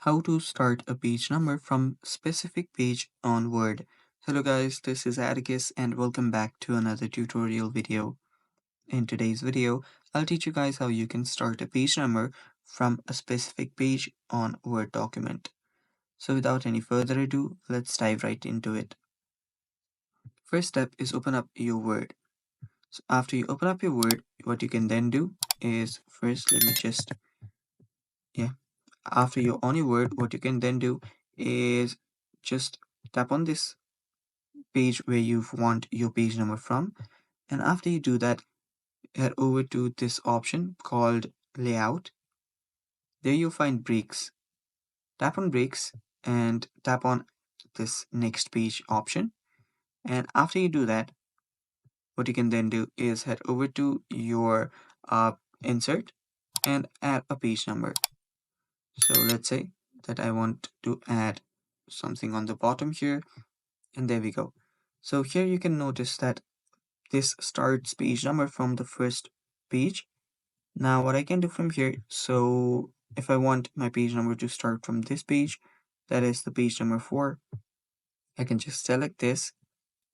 How to start a page number from specific page on Word. Hello guys, this is Atticus and welcome back to another tutorial video. In today's video, I'll teach you guys how you can start a page number from a specific page on Word document. So without any further ado, let's dive right into it. First step is open up your Word. So after you open up your Word, what you can then do is first let me just after you're on your Word, what you can then do is just tap on this page where you want your page number from, and after you do that, head over to this option called layout. There you'll find breaks. Tap on breaks and tap on this next page option, and after you do that, what you can then do is head over to your insert and add a page number. So let's say that I want to add something on the bottom here, and there we go. So here you can notice that this starts page number from the first page. Now what I can do from here, so if I want my page number to start from this page, that is the page number 4, I can just select this,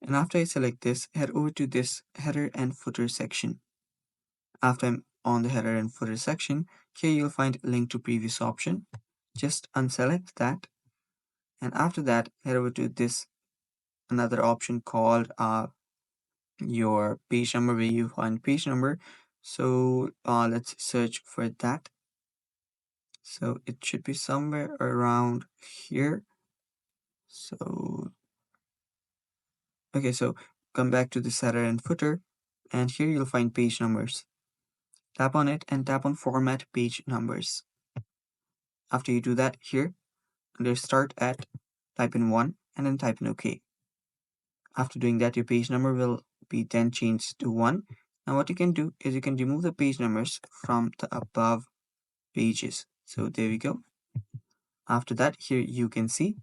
and after I select this, head over to this header and footer section. After I'm on the header and footer section, here you'll find link to previous option. Just unselect that, and after that, head over to this another option called your page number, where you find page number. So let's search for that. So it should be somewhere around here. So okay, so come back to the header and footer, and here you'll find page numbers. Tap on it and tap on format page numbers. After you do that, here under start at, type in 1 and then type in OK. After doing that, your page number will be then changed to 1. Now what you can do is you can remove the page numbers from the above pages. So there we go. After that, here you can see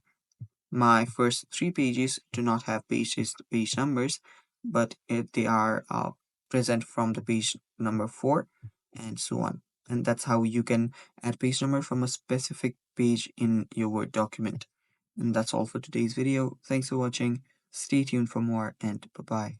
my first 3 pages do not have page numbers, but they are present from the page number 4 and so on. And that's how you can add page number from a specific page in your Word document. And that's all for today's video. Thanks for watching. Stay tuned for more, and bye-bye.